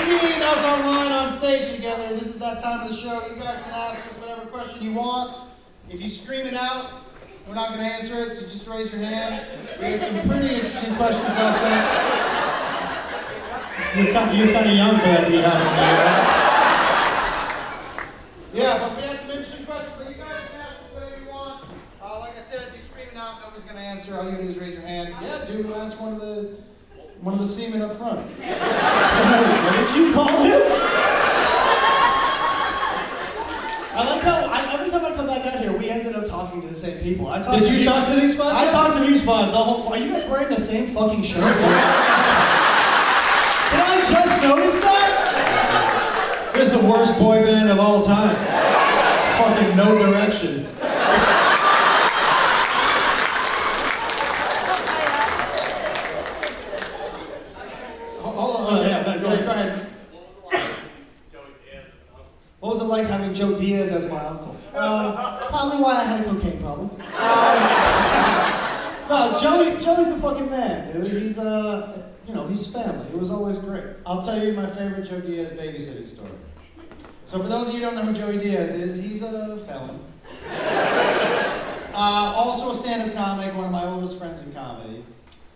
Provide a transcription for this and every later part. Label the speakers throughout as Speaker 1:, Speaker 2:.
Speaker 1: seen us online on stage together. This is that time of the show. You guys can ask us whatever question you want. If you scream it out, we're not going to answer it, so just raise your hand. We had some pretty interesting questions last night. You're kind of young for that to be happening here. Yeah, but we had some interesting questions, but you guys can ask whatever you want. Like I said, if you scream it out, nobody's going to answer. All you got to do is raise your hand. Yeah, dude, we'll ask one of the seamen up front. What did you call him?
Speaker 2: I like how every time I come back out here, we ended up talking to the same people.
Speaker 1: Did you talk to these five?
Speaker 2: I talked to these five. Are you guys wearing the same fucking shirt? Did I just notice that?
Speaker 1: This is the worst boy band of all time. Fucking No Direction. Go ahead.
Speaker 2: What was it like having Joe Diaz as my uncle? Probably why I had a cocaine problem. No, Joey's the fucking man, dude. He's he's family. It was always great.
Speaker 1: I'll tell you my favorite Joe Diaz babysitting story. So for those of you who don't know who Joey Diaz is, he's a felon. Also a stand-up comic, one of my oldest friends in comedy.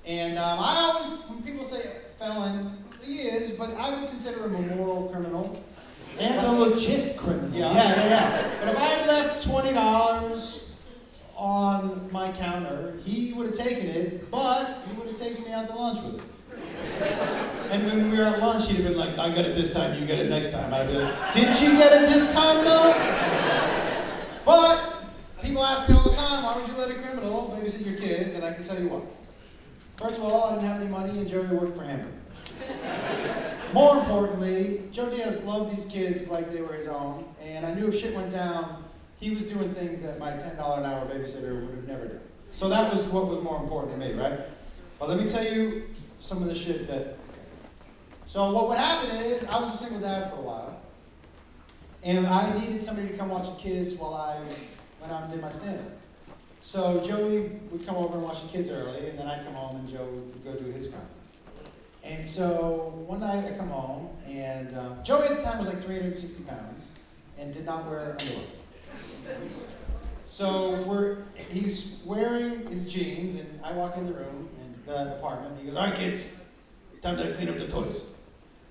Speaker 1: And I always, when people say felon, he is, but I would consider him a moral criminal.
Speaker 2: And a legit criminal.
Speaker 1: Yeah. But if I had left $20 on my counter, he would have taken it, but he would have taken me out to lunch with it. And when we were at lunch, he'd have been like, I got it this time, you get it next time. I'd be like, did you get it this time though? But people ask me all the time, why would you let a criminal babysit your kids? And I can tell you why. First of all, I didn't have any money and Joey worked for him. More importantly, Joe Diaz loved these kids like they were his own, and I knew if shit went down, he was doing things that my $10 an hour babysitter would have never done. So that was what was more important to me, right? But let me tell you some of the shit that... So what would happen is, I was a single dad for a while, and I needed somebody to come watch the kids while I went out and did my stand-up. So Joey would come over and watch the kids early, and then I'd come home and Joe would go do his comedy. And so one night I come home, and Joey at the time was like 360 pounds and did not wear underwear. So he's wearing his jeans, and I walk in the room, and the apartment, and he goes, all right kids, time to clean up the toys.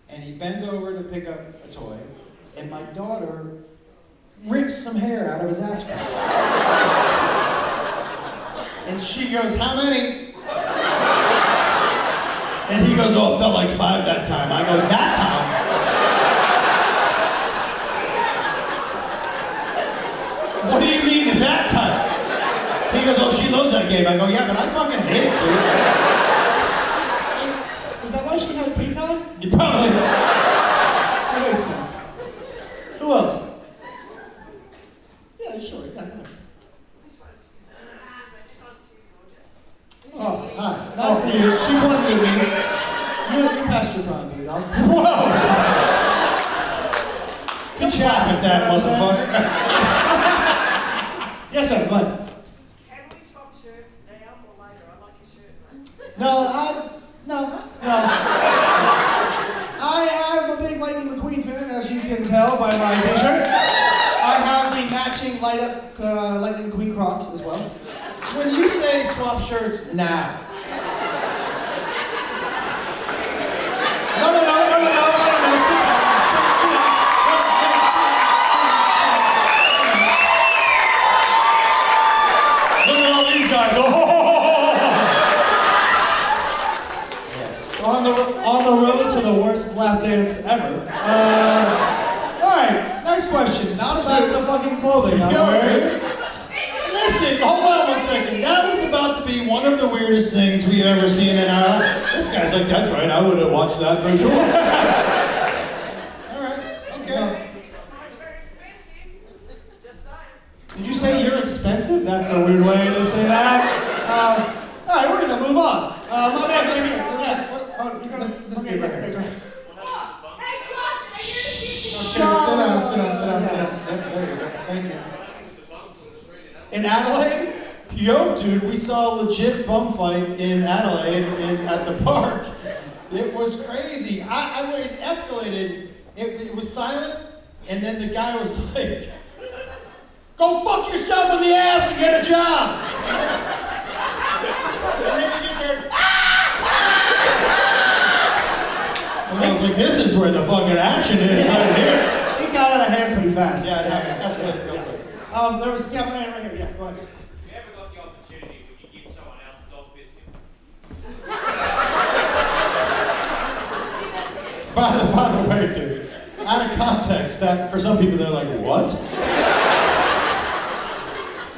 Speaker 1: And he bends over to pick up a toy, and my daughter rips some hair out of his ass crack. And she goes, how many? And he goes, oh, it felt like 5 that time. I go, that time? What do you mean that time? He goes, oh, she loves that game. I go, yeah, but I fucking hate it, dude.
Speaker 2: Is that why she had pre-con?
Speaker 1: You probably...
Speaker 2: That makes sense. Who else? Yeah, sure. Yeah.
Speaker 1: Oh, hi.
Speaker 2: Not for you. She pointed at me. You're past your prime, dude, dog.
Speaker 1: Whoa! Good job at that, motherfucker.
Speaker 2: Yes, ma'am, go ahead.
Speaker 3: Can we swap shirts now or later? I like your shirt, mate.
Speaker 2: No. I'm a big Lightning McQueen fan, as you can tell by my t-shirt. I have the matching Lightning McQueen Crocs as well.
Speaker 1: When you say swap shirts now.
Speaker 2: No.
Speaker 1: Look at all these guys. Oh!
Speaker 2: Yes. On the road to the worst lap dance ever. All right, next question. Not about the fucking clothing I'm wearing.
Speaker 1: Listen, hold on 1 second. That was about to be one of the weirdest things we've ever seen in our life. This guy's like, that's right, I would have watched that for sure. All right, okay.
Speaker 3: Mine's very expensive. Just saying.
Speaker 2: Did you say you're expensive? That's a weird way to say that. All right, we're gonna move on. My man,
Speaker 1: This kid right here.
Speaker 3: Hey, Josh,
Speaker 1: Sit down. There you go. Thank you. In Adelaide? Yo, dude, we saw a legit bum fight in Adelaide at the park. It was crazy. It escalated. It was silent, and then the guy was like, "Go fuck yourself in the ass and get a job." And then you just heard, and I was like, "This is where the fucking action is right here."
Speaker 2: It got out of hand pretty fast.
Speaker 1: Yeah, it happened. Escalated real quick.
Speaker 2: There was right here. Yeah, go ahead.
Speaker 4: If you ever got the opportunity, would you give someone else a dog biscuit?
Speaker 1: By the way, dude, out of context, that for some people they're like, "What?"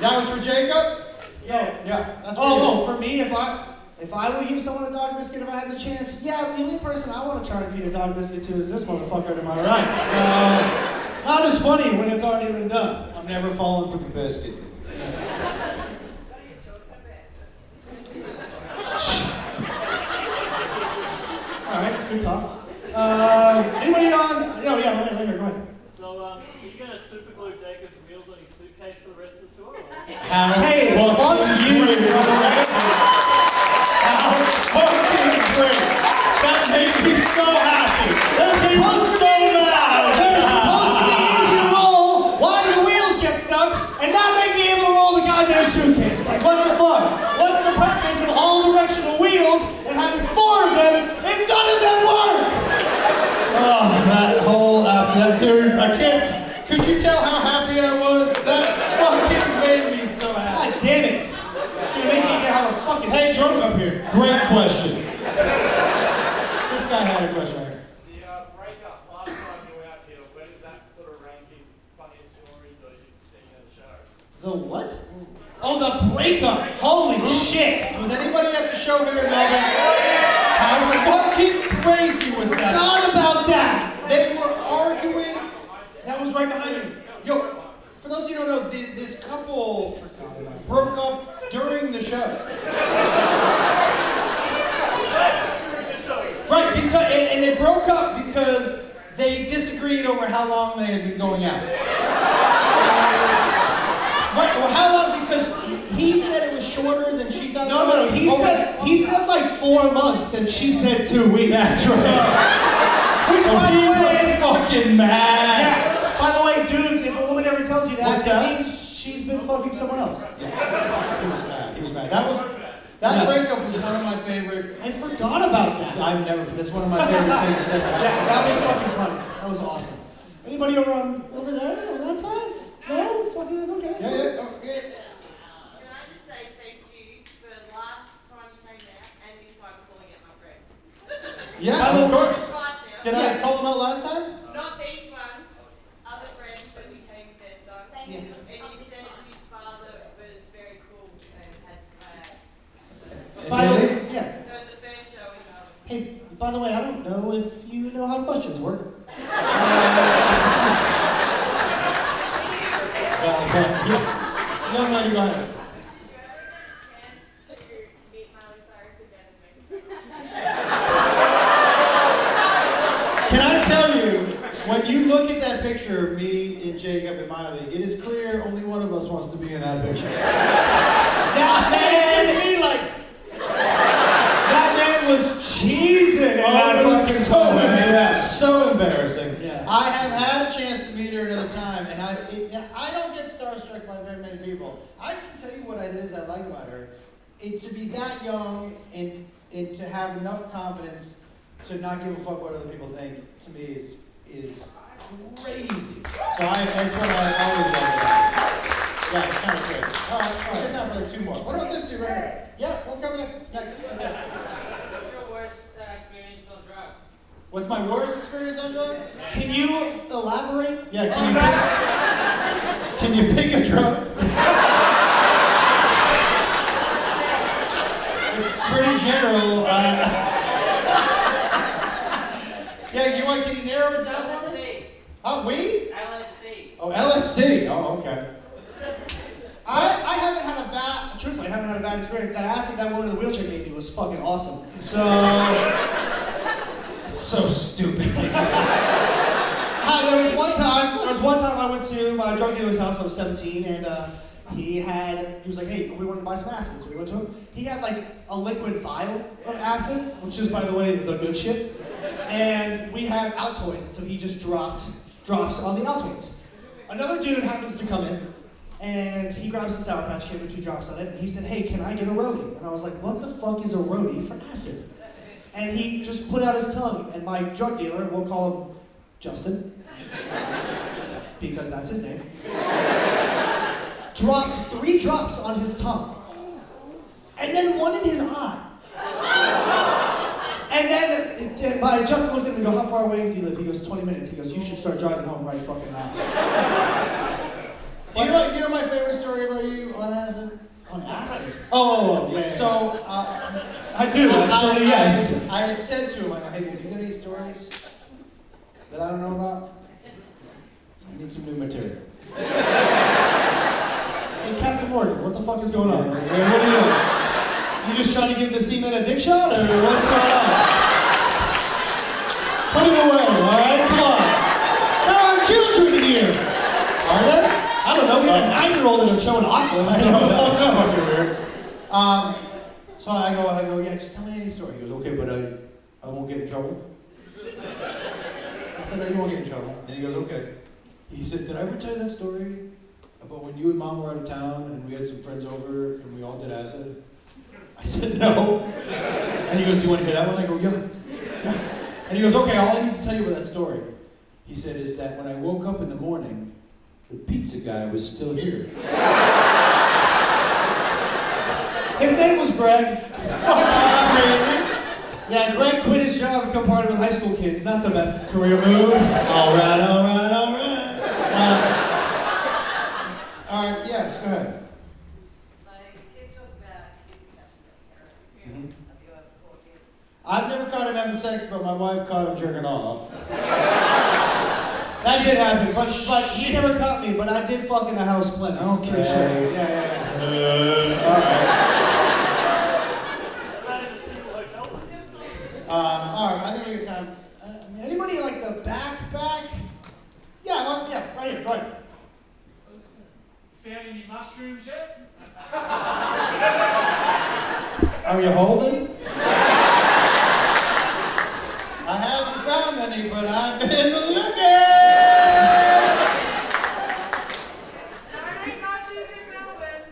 Speaker 1: That was for Jacob? Yeah, that's for you.
Speaker 2: For me, if I would give someone a dog biscuit if I had the chance, yeah, the only person I want to try and feed a dog biscuit to is this motherfucker to my right. So, not as funny when it's already been done.
Speaker 1: I'm never falling for the biscuit.
Speaker 2: All right, good talk. Anybody on? Oh, yeah, right here, go ahead.
Speaker 5: So, are you going to super glue Jacob's wheels on his suitcase for the rest of the tour? Or?
Speaker 2: Hey, fuck you,
Speaker 1: How fucking great! That made me so happy. That made me so mad.
Speaker 2: There's supposed to be easy to roll while your wheels get stuck and not make me able to roll the goddamn suitcase. Like, what the fuck? What's the purpose of all directional wheels and having 4 of them if none of them work?
Speaker 1: Oh, that whole after that, dude, I can't. Could you tell how happy I was? That fucking made me so happy.
Speaker 2: God damn it. You're making me have a fucking stroke up here.
Speaker 1: Great question. This guy had a question right here.
Speaker 4: The breakup last time you were out here, where does that sort of rank in funniest stories that you've seen at the show?
Speaker 2: The what? Oh, the breakup. Holy shit.
Speaker 1: Was anybody at the show here in Melbourne? How fucking crazy was that?
Speaker 2: Not about that.
Speaker 1: They were arguing. That was right behind me. Yo, for those of you who don't know, this couple broke up during the show. Right, because and they broke up because they disagreed over how long they had been going out. Right, well, how long? Because he said it was shorter than she thought.
Speaker 2: No, he said like 4 months and she said 2 weeks.
Speaker 1: That's right.
Speaker 2: Which, by the way,
Speaker 1: fucking mad.
Speaker 2: yeah. By the way, dudes, if a woman ever tells you that,
Speaker 1: What's
Speaker 2: that
Speaker 1: that?
Speaker 2: means she's been fucking someone else.
Speaker 1: He was mad. He was mad. That breakup was one of my favorite.
Speaker 2: I forgot about that.
Speaker 1: That's one of my favorite things that's ever happened.
Speaker 2: Yeah, that was fucking funny. That was awesome. Anybody over there on that side? No? Fucking okay.
Speaker 1: Yeah.
Speaker 6: Can I just say thank you for last time you came out and this time calling out my friends?
Speaker 1: Yeah, of course.
Speaker 6: Twice now.
Speaker 1: Did I call him out last time?
Speaker 6: Not these ones, other friends that we came with their son.
Speaker 2: Yeah.
Speaker 6: And you said his father was very cool and had swag.
Speaker 2: By the way, yeah.
Speaker 6: That was the first show in Melbourne.
Speaker 2: Hey, by the way, I don't know if you know how questions work.
Speaker 1: Young lady, go ahead.
Speaker 6: Did you ever get a chance to meet Miley Cyrus again and make a
Speaker 1: Can I tell you, when you look at that picture of me and Jacob and Miley, it is clear only one of us wants to be in that picture.
Speaker 2: That man,
Speaker 1: me like,
Speaker 2: that man was cheesing.
Speaker 1: oh, it was so embarrassing.
Speaker 2: Yeah.
Speaker 1: I have had a chance to meet her another time, and I don't get starstruck by very many people. I can tell you what it is I like about her. To be that young and to have enough confidence to not give a fuck what other people think, to me is crazy. So that's what I always love about her. Yeah, it's kind of crazy. All right, let's have like 2 more. What about this dude right here? Yeah, we'll cover next.
Speaker 4: What's your worst experience on drugs?
Speaker 1: What's my worst experience on drugs?
Speaker 2: Can you elaborate?
Speaker 1: Yeah, can you pick a drug? It's pretty general. Can you narrow it down for me?
Speaker 4: LSD.
Speaker 1: Weed?
Speaker 4: LSD.
Speaker 1: Oh, LSD. Oh, okay.
Speaker 2: I haven't had a bad, truthfully, I haven't had a bad experience. That acid that woman in the wheelchair gave me was fucking awesome.
Speaker 1: So stupid.
Speaker 2: There was one time I went to my drug dealer's house. I was 17, and He was like, hey, we want to buy some acid. So we went to him. He had like a liquid vial of acid, which is, by the way, the good shit. And we had Altoids, so he just drops on the Altoids. Another dude happens to come in, and he grabs the Sour Patch Kid with 2 drops on it, and he said, hey, can I get a roadie? And I was like, what the fuck is a roadie for acid? And he just put out his tongue, and my drug dealer, we'll call him Justin, because that's his name, dropped 3 drops on his tongue, and then 1 in his eye. And then Justin looked at him and go, how far away do you live? He goes, 20 minutes. He goes, you should start driving home right fucking now.
Speaker 1: You know my favorite story about you on acid?
Speaker 2: On acid? Oh, yeah.
Speaker 1: So,
Speaker 2: I do, actually, yes.
Speaker 1: I had said to him, I go, hey dude, you got any stories that I don't know about? I need some new material.
Speaker 2: Hey, Captain Morgan, what the fuck is going on? What are you doing? You just trying to give the seaman a dick shot, or what's going on? Put him away, alright? Come on. There are children here!
Speaker 1: Are there?
Speaker 2: I don't know, we have a 9-year-old that are showing Auckland.
Speaker 1: I know, that's fucking weird. So I go, yeah, just tell me any story. He goes, okay, but I won't get in trouble. I said, no, you won't get in trouble. And he goes, okay. He said, did I ever tell you that story about when you and Mom were out of town and we had some friends over and we all did acid? I said, no. And he goes, do you want to hear that one? I go, yeah. And he goes, okay, all I need to tell you about that story, he said, is that when I woke up in the morning, the pizza guy was still here.
Speaker 2: His name was Greg.
Speaker 1: Really?
Speaker 2: Yeah, Greg quit his job and come party with high school kids. Not the best career move.
Speaker 1: All right. All right, yes, go ahead.
Speaker 3: So you keep talking about kids catching
Speaker 1: Mhm.
Speaker 3: Have you ever caught him?
Speaker 1: I've never caught him having sex, but my wife caught him jerking off.
Speaker 2: That did happen, but he never caught me, but I did fuck in a house plenty.
Speaker 1: Okay.
Speaker 2: For sure. Yeah.
Speaker 1: All right.
Speaker 5: That is a single hotel.
Speaker 1: All right, I think we have time.
Speaker 2: Anybody like the back? Yeah, right here, go ahead.
Speaker 4: Found any mushrooms yet?
Speaker 1: Are you holding? I haven't found any, but I've been looking.
Speaker 3: There ain't no shoes in Melbourne.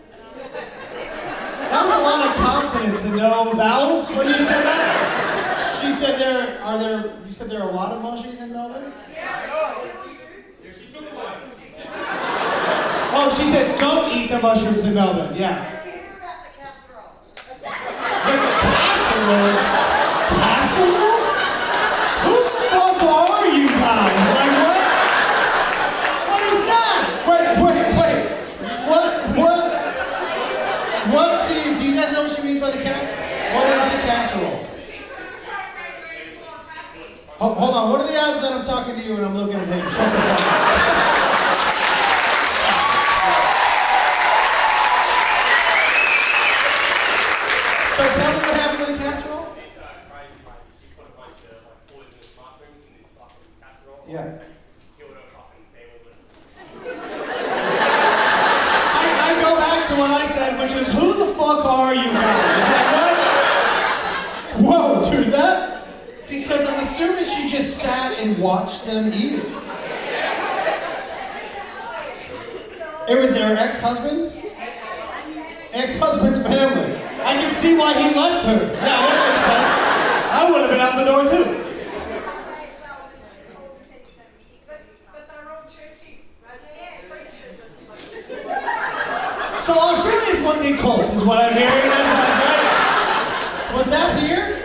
Speaker 2: That was a lot of consonants and no vowels. What did you say that?
Speaker 1: She said you said there are a lot of mushies in Melbourne?
Speaker 2: Oh, she said don't eat the mushrooms in Melbourne. Yeah.
Speaker 3: Did you hear about the casserole?
Speaker 2: Casserole? Casserole? Who the fuck are you guys? Like what? What is that?
Speaker 1: Wait. What do you guys know what she means by the cat? What is the casserole? Hold on, what are the odds that I'm talking to you and I'm looking at him? Shut the fuck up. So tell me what happened with the casserole?
Speaker 4: This crazy mate, she put a bunch of like poisonous mushrooms in this fucking casserole.
Speaker 1: Yeah.
Speaker 4: Killed her fucking family.
Speaker 2: I go back to what I said, which is who the fuck are you guys? Like what?
Speaker 1: Whoa, dude, that? Because I'm assuming she just sat and watched them eat it. It was their ex-husband? Ex-husband's family.
Speaker 2: I can see why he left her. Yeah, that makes sense. I would have been out the door too.
Speaker 3: But they're all churchy. Preachers and
Speaker 2: So Australia's one big cult, is what I'm hearing. That sounds right.
Speaker 1: Was that here?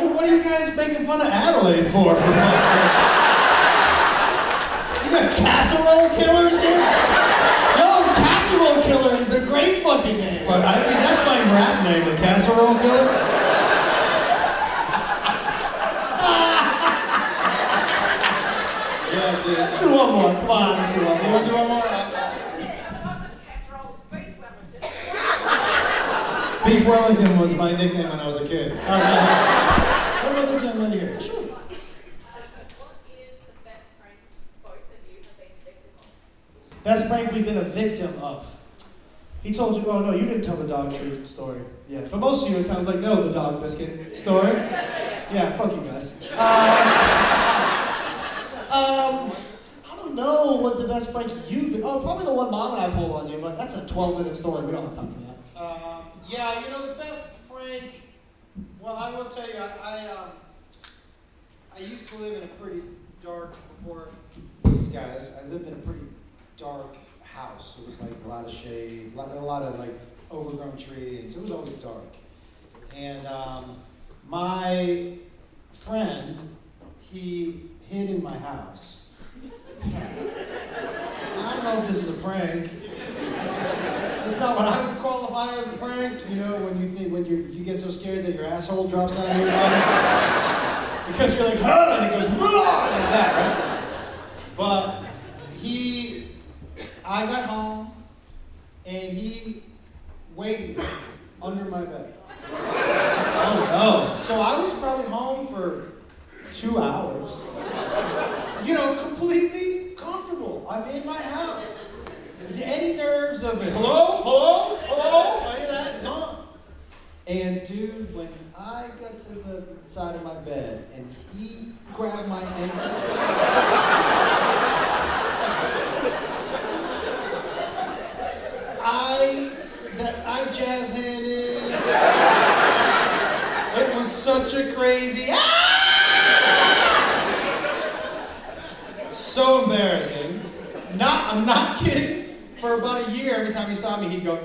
Speaker 1: Well, what are you guys making fun of Adelaide for fuck's sake? You got casserole killers here?
Speaker 2: Yo, Casserole Killer is a great fucking name.
Speaker 1: But I mean, that's my rap name, the casserole killer. Yeah, dude.
Speaker 2: Let's do one more. Come on, let's do one
Speaker 1: You
Speaker 2: more.
Speaker 1: want to do one more?
Speaker 3: It wasn't casserole, it was beef Wellington.
Speaker 1: Beef Wellington was my nickname when I was a kid. All right, what about this young lady here? Sure.
Speaker 6: What is the best prank both of you have been victim of?
Speaker 2: Best prank we've been a victim of. He told you, oh no, you didn't tell the dog treat story. Yeah, but most of you, it sounds like, know the dog biscuit story. Yeah, fuck you guys. I don't know what the best prank you've been, oh, probably the one Mom and I pulled on you, but that's a 12-minute story. We don't have time for that.
Speaker 1: Yeah, you know, the best prank, well, I will tell you, I used to live in a pretty dark, before these guys, I lived in a pretty dark house. It was like a lot of shade, a lot of like overgrown trees. It was always dark. And my friend, he hid in my house. I don't know if this is a prank. It's not what I would qualify as a prank. You know, when you get so scared that your asshole drops out of your body. Because you're like, huh, and it goes, Whoa! Like that, right? But I got home, and he waited under my bed.
Speaker 2: Oh no.
Speaker 1: So I was probably home for 2 hours. You know, completely comfortable. I'm in my house. Any nerves of it, hello, any of that, gone. And dude, when I got to the side of my bed and he grabbed my ankle, I jazz handed. It was such a crazy. So embarrassing. I'm not kidding. For about a year, every time he saw me, he'd go.